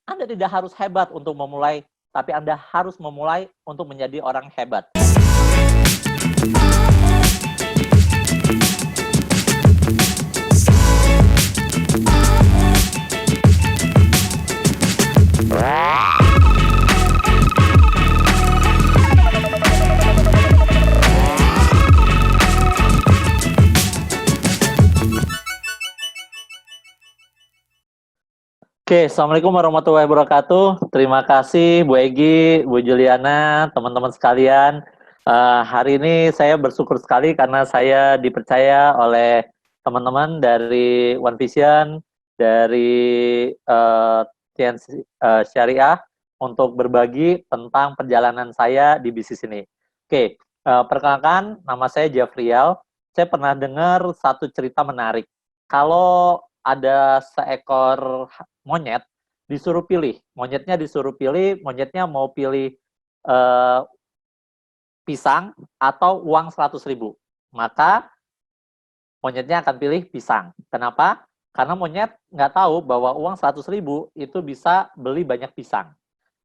Anda tidak harus hebat untuk memulai, tapi Anda harus memulai untuk menjadi orang hebat. Oke, Assalamualaikum warahmatullahi wabarakatuh. Terima kasih Bu Egi, Bu Juliana, teman-teman sekalian. Hari ini saya bersyukur sekali karena saya dipercaya oleh teman-teman dari One Vision, dari TNC Syariah untuk berbagi tentang perjalanan saya di bisnis ini. Oke, perkenalkan, nama saya Jafrial. Saya pernah dengar satu cerita menarik. Kalau ada seekor monyet disuruh pilih, monyetnya mau pilih pisang atau uang 100.000. Maka monyetnya akan pilih pisang. Kenapa? Karena monyet nggak tahu bahwa uang 100.000 itu bisa beli banyak pisang.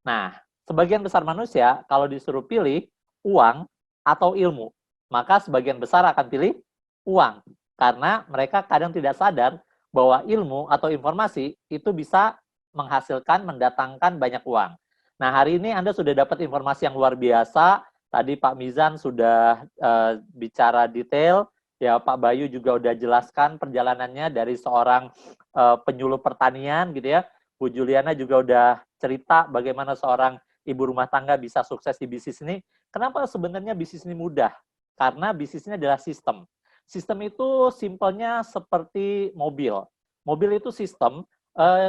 Nah, sebagian besar manusia kalau disuruh pilih uang atau ilmu, maka sebagian besar akan pilih uang. Karena mereka kadang tidak sadar bahwa ilmu atau informasi itu bisa menghasilkan, mendatangkan banyak uang. Nah, hari ini Anda sudah dapat informasi yang luar biasa. Tadi Pak Mizan sudah bicara detail, ya Pak Bayu juga udah jelaskan perjalanannya dari seorang penyuluh pertanian gitu ya. Bu Juliana juga udah cerita bagaimana seorang ibu rumah tangga bisa sukses di bisnis ini. Kenapa sebenarnya bisnis ini mudah? Karena bisnisnya adalah sistem. Sistem itu simpelnya seperti mobil. Mobil itu sistem,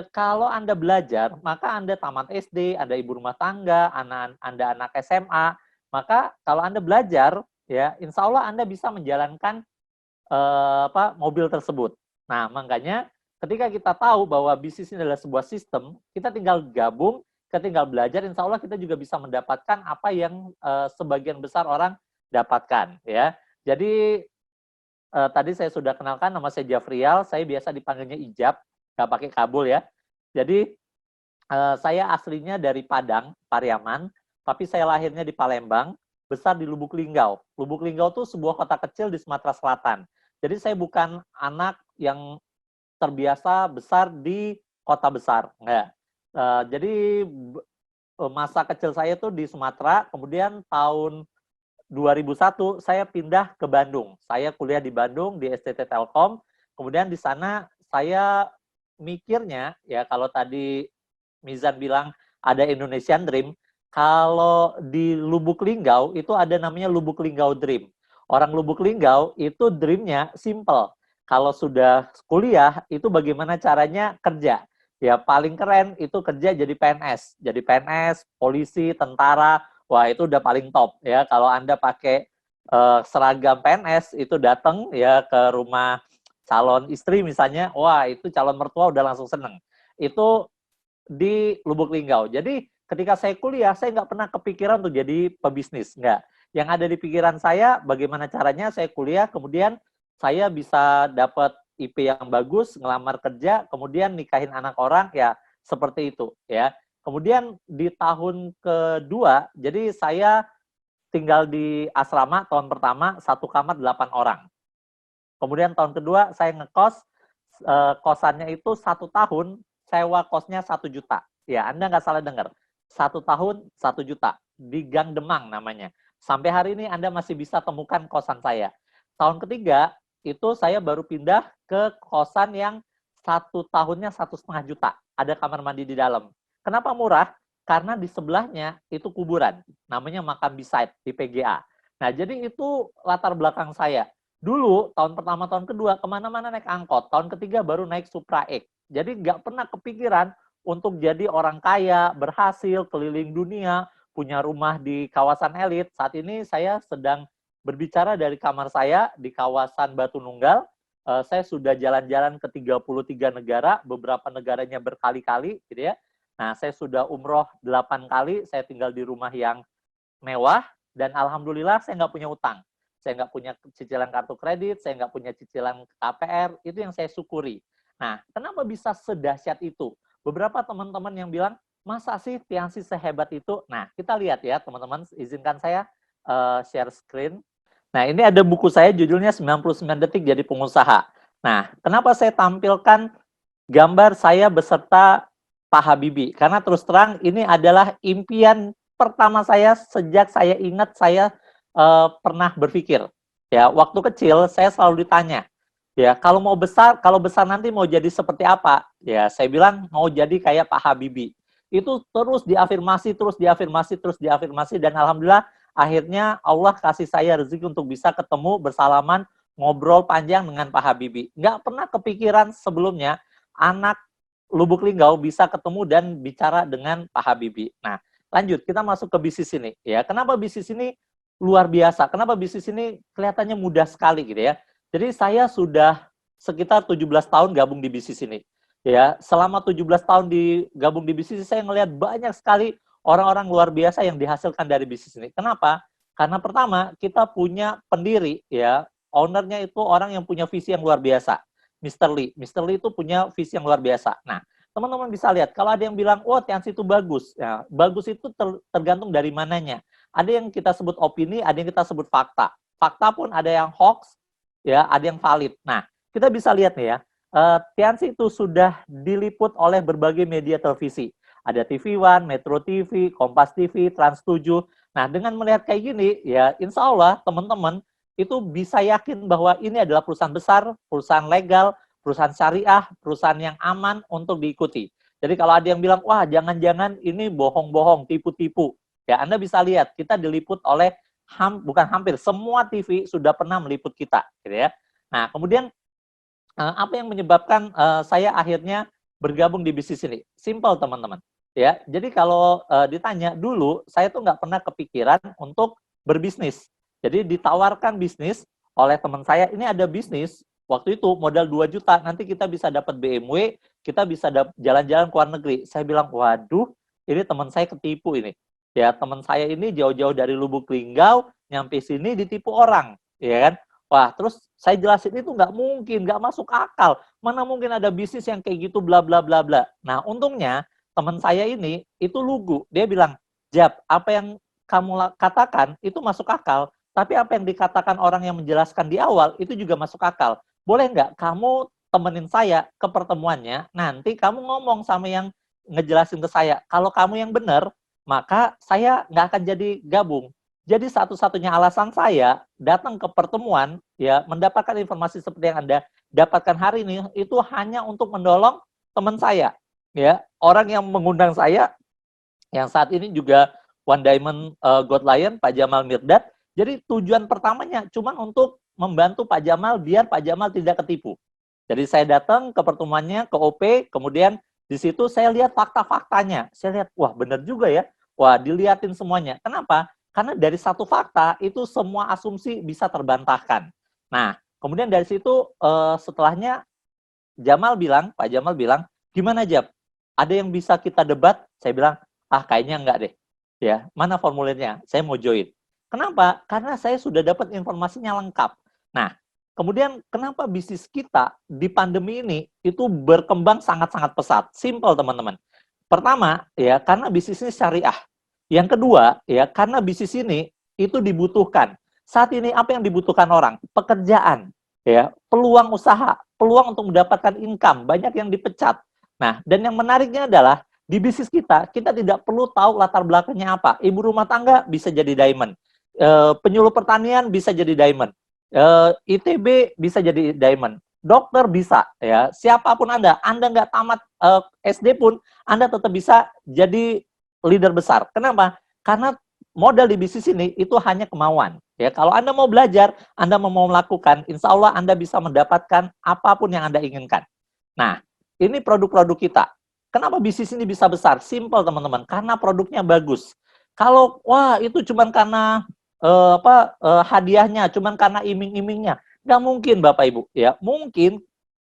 kalau Anda belajar, maka Anda tamat SD, Anda ibu rumah tangga, Anda anak SMA, maka kalau Anda belajar, ya insya Allah Anda bisa menjalankan mobil tersebut. Nah, makanya ketika kita tahu bahwa bisnis ini adalah sebuah sistem, kita tinggal gabung, kita tinggal belajar, insya Allah kita juga bisa mendapatkan apa yang sebagian besar orang dapatkan. Ya, jadi tadi saya sudah kenalkan, nama saya Jafrial, saya biasa dipanggilnya Ijab, nggak pakai kabul ya. Jadi saya aslinya dari Padang, Pariaman, tapi saya lahirnya di Palembang, besar di Lubuk Linggau. Lubuk Linggau itu sebuah kota kecil di Sumatera Selatan. Jadi saya bukan anak yang terbiasa besar di kota besar, enggak. Jadi masa kecil saya itu di Sumatera, kemudian tahun 2001 saya pindah ke Bandung. Saya kuliah di Bandung di STT Telkom. Kemudian di sana saya mikirnya ya, kalau tadi Mizan bilang ada Indonesian Dream, kalau di Lubuk Linggau itu ada namanya Lubuk Linggau Dream. Orang Lubuk Linggau itu dreamnya simple. Kalau sudah kuliah itu bagaimana caranya kerja. Ya paling keren itu kerja jadi PNS. Jadi PNS, polisi, tentara, wah itu udah paling top ya. Kalau Anda pakai seragam PNS itu datang ya ke rumah calon istri misalnya, wah itu calon mertua udah langsung seneng. Itu di Lubuk Linggau. Jadi ketika saya kuliah, saya nggak pernah kepikiran untuk jadi pebisnis, nggak. Yang ada di pikiran saya, bagaimana caranya saya kuliah, kemudian saya bisa dapat IP yang bagus, ngelamar kerja, kemudian nikahin anak orang, ya seperti itu ya. Kemudian di tahun kedua, jadi saya tinggal di asrama tahun pertama, satu kamar 8 orang. Kemudian tahun kedua saya ngekos, kosannya itu 1 tahun, sewa kosnya 1 juta. Ya, Anda nggak salah dengar. 1 tahun 1 juta. Di Gang Demang namanya. Sampai hari ini Anda masih bisa temukan kosan saya. Tahun ketiga, itu saya baru pindah ke kosan yang 1 tahunnya 1,5 juta. Ada kamar mandi di dalam. Kenapa murah? Karena di sebelahnya itu kuburan. Namanya Makam Beside di PGA. Nah, jadi itu latar belakang saya. Dulu, tahun pertama, tahun kedua, kemana-mana naik angkot. Tahun ketiga baru naik Supra X. Jadi nggak pernah kepikiran untuk jadi orang kaya, berhasil, keliling dunia, punya rumah di kawasan elit. Saat ini saya sedang berbicara dari kamar saya di kawasan Batu Nunggal. Saya sudah jalan-jalan ke 33 negara, beberapa negaranya berkali-kali, gitu ya. Nah, saya sudah umroh 8 kali, saya tinggal di rumah yang mewah, dan alhamdulillah saya nggak punya utang. Saya nggak punya cicilan kartu kredit, saya nggak punya cicilan KPR, itu yang saya syukuri. Nah, kenapa bisa sedahsyat itu? beberapa teman-teman yang bilang, masa sih Tiansi sehebat itu? Nah, kita lihat ya teman-teman, izinkan saya share screen. Nah, ini ada buku saya judulnya 99 Detik Jadi Pengusaha. Nah, kenapa saya tampilkan gambar saya beserta Pak Habibie? Karena terus terang ini adalah impian pertama saya sejak saya ingat saya pernah berpikir. Ya, waktu kecil saya selalu ditanya, ya, kalau besar nanti mau jadi seperti apa? Ya, saya bilang mau jadi kayak Pak Habibie. Itu terus diafirmasi, terus diafirmasi, terus diafirmasi, dan alhamdulillah akhirnya Allah kasih saya rezeki untuk bisa ketemu, bersalaman, ngobrol panjang dengan Pak Habibie. Nggak pernah kepikiran sebelumnya anak Lubuk Linggau bisa ketemu dan bicara dengan Pak Habibie. Nah, lanjut, kita masuk ke bisnis ini. Ya, kenapa bisnis ini luar biasa? Kenapa bisnis ini kelihatannya mudah sekali gitu ya? Jadi saya sudah sekitar 17 tahun gabung di bisnis ini. Ya, selama 17 tahun gabung di bisnis saya ngelihat banyak sekali orang-orang luar biasa yang dihasilkan dari bisnis ini. Kenapa? Karena pertama, kita punya pendiri ya, ownernya itu orang yang punya visi yang luar biasa. Mr. Lee. Mr. Lee itu punya visi yang luar biasa. Nah, teman-teman bisa lihat, kalau ada yang bilang, oh Tiansi itu bagus. Ya, bagus itu tergantung dari mananya. Ada yang kita sebut opini, ada yang kita sebut fakta. Fakta pun ada yang hoax, ya, ada yang valid. Nah, kita bisa lihat nih ya, Tiansi itu sudah diliput oleh berbagai media televisi. Ada TV One, Metro TV, Kompas TV, Trans 7. Nah, dengan melihat kayak gini, ya insya Allah teman-teman itu bisa yakin bahwa ini adalah perusahaan besar, perusahaan legal, perusahaan syariah, perusahaan yang aman untuk diikuti. Jadi kalau ada yang bilang, wah jangan-jangan ini bohong-bohong, tipu-tipu. Ya, Anda bisa lihat, kita diliput oleh bukan hampir semua TV sudah pernah meliput kita, gitu ya. Nah, kemudian apa yang menyebabkan saya akhirnya bergabung di bisnis ini? Simple, teman-teman. Ya, jadi kalau ditanya dulu, saya tuh nggak pernah kepikiran untuk berbisnis. Jadi ditawarkan bisnis oleh teman saya, ini ada bisnis, waktu itu modal 2 juta, nanti kita bisa dapat BMW, kita bisa jalan-jalan ke luar negeri. Saya bilang, waduh, ini teman saya ketipu ini. Ya, teman saya ini jauh-jauh dari Lubuk Linggau, nyampe sini ditipu orang, ya kan? Wah, terus saya jelasin itu nggak mungkin, nggak masuk akal. Mana mungkin ada bisnis yang kayak gitu, bla bla bla bla. Nah, untungnya teman saya ini itu lugu. Dia bilang, Jab, apa yang kamu katakan itu masuk akal, tapi apa yang dikatakan orang yang menjelaskan di awal itu juga masuk akal. Boleh nggak kamu temenin saya ke pertemuannya, nanti kamu ngomong sama yang ngejelasin ke saya. Kalau kamu yang benar, maka saya nggak akan jadi gabung. Jadi satu-satunya alasan saya datang ke pertemuan, ya mendapatkan informasi seperti yang Anda dapatkan hari ini, itu hanya untuk menolong teman saya. Ya, orang yang mengundang saya, yang saat ini juga One Diamond God Lion, Pak Jamal Mirdad. Jadi tujuan pertamanya cuma untuk membantu Pak Jamal biar Pak Jamal tidak ketipu. Jadi saya datang ke pertemuannya, ke OP, kemudian di situ saya lihat fakta-faktanya. Saya lihat, wah benar juga ya. Wah, dilihatin semuanya. Kenapa? Karena dari satu fakta itu semua asumsi bisa terbantahkan. Nah, kemudian dari situ setelahnya Pak Jamal bilang, gimana Jab? Ada yang bisa kita debat? Saya bilang, kayaknya enggak deh. Ya, mana formulirnya? Saya mau join. Kenapa? Karena saya sudah dapat informasinya lengkap. Nah, kemudian kenapa bisnis kita di pandemi ini itu berkembang sangat-sangat pesat? Simple, teman-teman. Pertama, ya karena bisnis ini syariah. Yang kedua, ya karena bisnis ini itu dibutuhkan. Saat ini apa yang dibutuhkan orang? Pekerjaan, ya, peluang usaha, peluang untuk mendapatkan income, banyak yang dipecat. Nah, dan yang menariknya adalah di bisnis kita tidak perlu tahu latar belakangnya apa. Ibu rumah tangga bisa jadi diamond, penyuluh pertanian bisa jadi diamond, ITB bisa jadi diamond, dokter bisa, ya, siapapun Anda nggak tamat SD pun, Anda tetap bisa jadi leader besar. Kenapa? Karena modal di bisnis ini itu hanya kemauan. Ya, kalau Anda mau belajar, Anda mau melakukan, insya Allah Anda bisa mendapatkan apapun yang Anda inginkan. Nah, ini produk-produk kita. Kenapa bisnis ini bisa besar? Simple, teman-teman. Karena produknya bagus. Kalau wah itu cuma karena hadiahnya, cuma karena iming-imingnya, nggak mungkin, Bapak Ibu. Ya, mungkin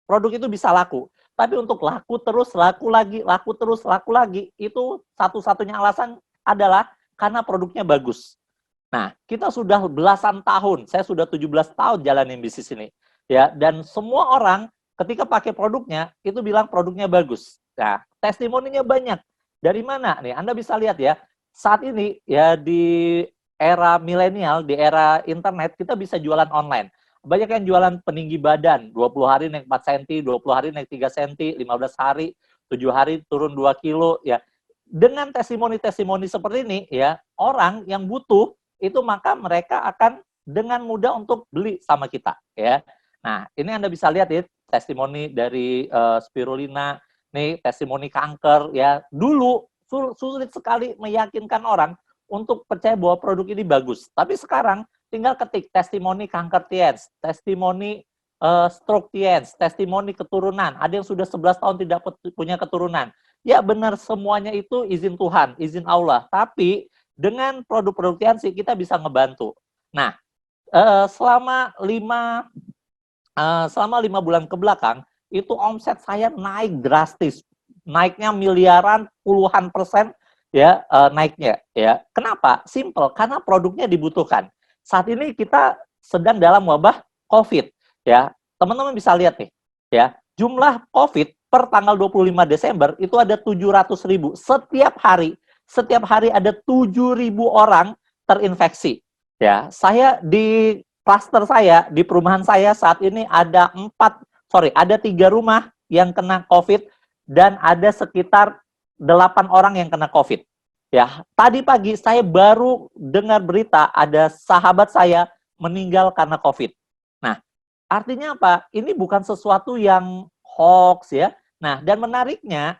produk itu bisa laku. Tapi untuk laku terus, laku lagi, itu satu-satunya alasan adalah karena produknya bagus. Nah, kita sudah belasan tahun, saya sudah 17 tahun jalanin bisnis ini. Ya, dan semua orang ketika pakai produknya, itu bilang produknya bagus. Nah, testimoninya banyak. Dari mana? Nih, Anda bisa lihat ya. Saat ini ya di era milenial, di era internet, kita bisa jualan online. Banyak yang jualan peninggi badan, 20 hari naik 4 cm, 20 hari naik 3 cm, 15 hari, 7 hari turun 2 kilo ya. Dengan testimoni-testimoni seperti ini ya, orang yang butuh itu maka mereka akan dengan mudah untuk beli sama kita ya. Nah, ini Anda bisa lihat ya testimoni dari spirulina, nih testimoni kanker ya. Dulu sulit sekali meyakinkan orang untuk percaya bahwa produk ini bagus. Tapi sekarang tinggal ketik testimoni kanker TIENS, testimoni stroke TIENS, testimoni keturunan. Ada yang sudah 11 tahun tidak punya keturunan. Ya benar, semuanya itu izin Tuhan, izin Allah. Tapi dengan produk-produk TIENS kita bisa ngebantu. Nah, selama 5 bulan ke belakang, itu omset saya naik drastis. Naiknya miliaran, puluhan persen ya naiknya ya. Kenapa? Simple, karena produknya dibutuhkan. Saat ini kita sedang dalam wabah COVID ya. Teman-teman bisa lihat nih ya, jumlah COVID per tanggal 25 Desember itu ada 700.000 setiap hari. Setiap hari ada 7.000 orang terinfeksi. Ya, saya di klaster saya di perumahan saya saat ini ada 3 rumah yang kena COVID dan ada sekitar 8 orang yang kena COVID. Ya, tadi pagi saya baru dengar berita ada sahabat saya meninggal karena COVID. Nah, artinya apa? Ini bukan sesuatu yang hoax ya. Nah, dan menariknya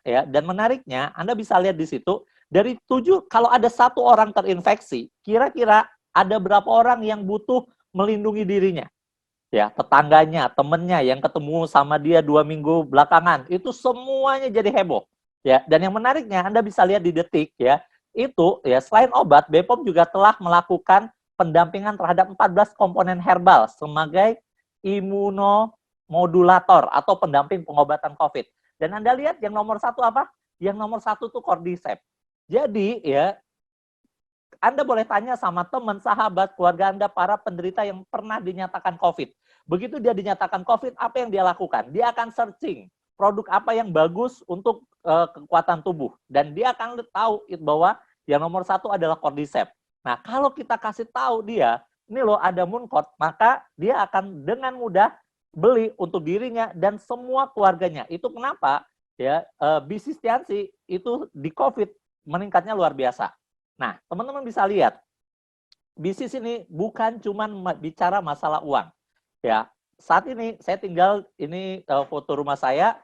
Anda bisa lihat di situ dari 7, kalau ada 1 orang terinfeksi, kira-kira ada berapa orang yang butuh melindungi dirinya? Ya, tetangganya, temennya yang ketemu sama dia 2 minggu belakangan, itu semuanya jadi heboh. Ya, dan yang menariknya Anda bisa lihat di Detik ya, itu ya selain obat, BPOM juga telah melakukan pendampingan terhadap 14 komponen herbal sebagai imunomodulator atau pendamping pengobatan COVID. Dan Anda lihat yang nomor 1 apa? Yang nomor 1 tuh Cordyceps. Jadi ya, Anda boleh tanya sama teman, sahabat, keluarga Anda, para penderita yang pernah dinyatakan COVID. Begitu dia dinyatakan COVID, apa yang dia lakukan? Dia akan searching produk apa yang bagus untuk kekuatan tubuh. Dan dia akan tahu bahwa yang nomor 1 adalah Cordyceps. Nah, kalau kita kasih tahu dia, ini loh ada Mooncort, maka dia akan dengan mudah beli untuk dirinya dan semua keluarganya. Itu kenapa ya bisnis TIENS itu di COVID meningkatnya luar biasa. Nah, teman-teman bisa lihat, bisnis ini bukan cuma bicara masalah uang. Ya, saat ini saya tinggal, ini foto rumah saya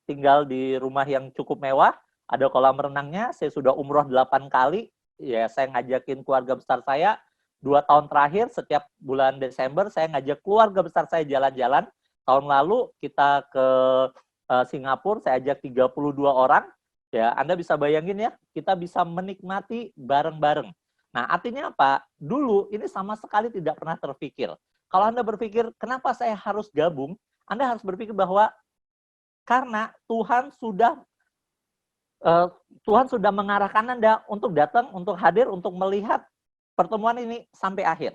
tinggal di rumah yang cukup mewah, ada kolam renangnya, saya sudah umroh 8 kali, ya saya ngajakin keluarga besar saya, 2 tahun terakhir, setiap bulan Desember, saya ngajak keluarga besar saya jalan-jalan. Tahun lalu kita ke Singapura, saya ajak 32 orang, ya, Anda bisa bayangin ya, kita bisa menikmati bareng-bareng. Nah, artinya apa? Dulu ini sama sekali tidak pernah terpikir. Kalau Anda berpikir, kenapa saya harus gabung? Anda harus berpikir bahwa karena Tuhan sudah mengarahkan Anda untuk datang, untuk hadir, untuk melihat pertemuan ini sampai akhir.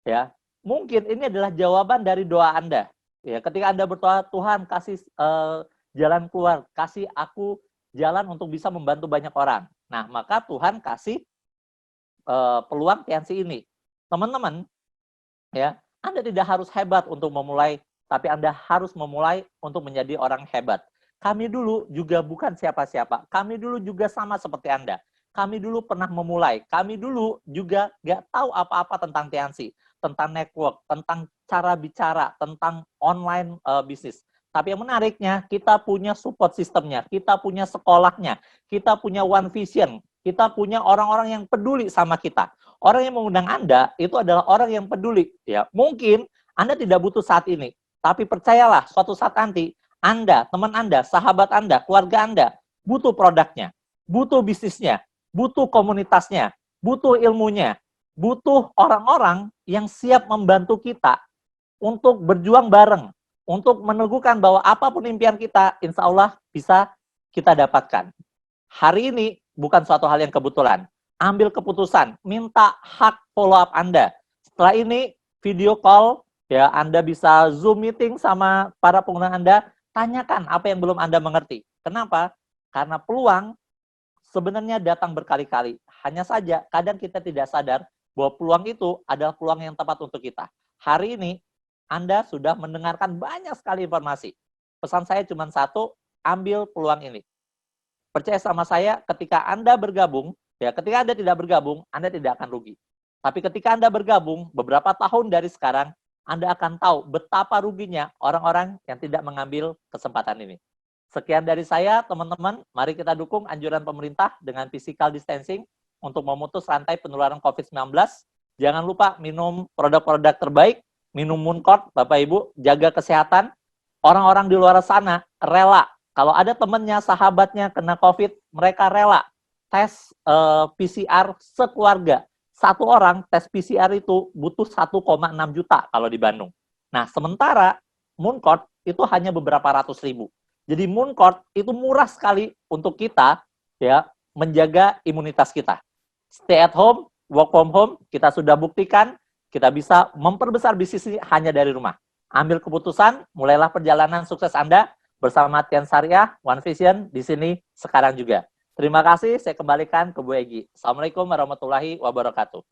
Ya, mungkin ini adalah jawaban dari doa Anda. Ya, ketika Anda berdoa, Tuhan kasih jalan keluar, kasih aku jalan untuk bisa membantu banyak orang. Nah, maka Tuhan kasih peluang TIENS ini. Teman-teman, ya, Anda tidak harus hebat untuk memulai, tapi Anda harus memulai untuk menjadi orang hebat. Kami dulu juga bukan siapa-siapa. Kami dulu juga sama seperti Anda. Kami dulu pernah memulai. Kami dulu juga nggak tahu apa-apa tentang TIENS, tentang network, tentang cara bicara, tentang online bisnis. Tapi yang menariknya, kita punya support sistemnya, kita punya sekolahnya, kita punya one vision, kita punya orang-orang yang peduli sama kita. Orang yang mengundang Anda itu adalah orang yang peduli. Ya, mungkin Anda tidak butuh saat ini, tapi percayalah, suatu saat nanti Anda, teman Anda, sahabat Anda, keluarga Anda butuh produknya, butuh bisnisnya, butuh komunitasnya, butuh ilmunya, butuh orang-orang yang siap membantu kita untuk berjuang bareng, untuk meneguhkan bahwa apapun impian kita, insya Allah bisa kita dapatkan. Hari ini bukan suatu hal yang kebetulan. Ambil keputusan, minta hak follow up Anda. Setelah ini video call, ya Anda bisa Zoom meeting sama para pengguna Anda, Tanyakan apa yang belum Anda mengerti. Kenapa? Karena peluang sebenarnya datang berkali-kali. Hanya saja kadang kita tidak sadar bahwa peluang itu adalah peluang yang tepat untuk kita. Hari ini Anda sudah mendengarkan banyak sekali informasi. Pesan saya cuma satu, ambil peluang ini. Percaya sama saya, ketika Anda bergabung, ketika Anda tidak bergabung, Anda tidak akan rugi. Tapi ketika Anda bergabung, beberapa tahun dari sekarang, Anda akan tahu betapa ruginya orang-orang yang tidak mengambil kesempatan ini. Sekian dari saya, teman-teman. Mari kita dukung anjuran pemerintah dengan physical distancing untuk memutus rantai penularan COVID-19. Jangan lupa minum produk-produk terbaik, minum Mooncort, Bapak Ibu, jaga kesehatan. Orang-orang di luar sana rela. Kalau ada temannya, sahabatnya kena COVID, mereka rela tes PCR sekeluarga. Satu orang tes PCR itu butuh 1,6 juta kalau di Bandung. Nah, sementara Mooncort itu hanya beberapa ratus ribu. Jadi Mooncort itu murah sekali untuk kita menjaga imunitas kita. Stay at home, work from home, kita sudah buktikan kita bisa memperbesar bisnis ini hanya dari rumah. Ambil keputusan, mulailah perjalanan sukses Anda bersama Tian Syariah, One Vision di sini sekarang juga. Terima kasih, saya kembalikan ke Bu Egy. Assalamualaikum warahmatullahi wabarakatuh.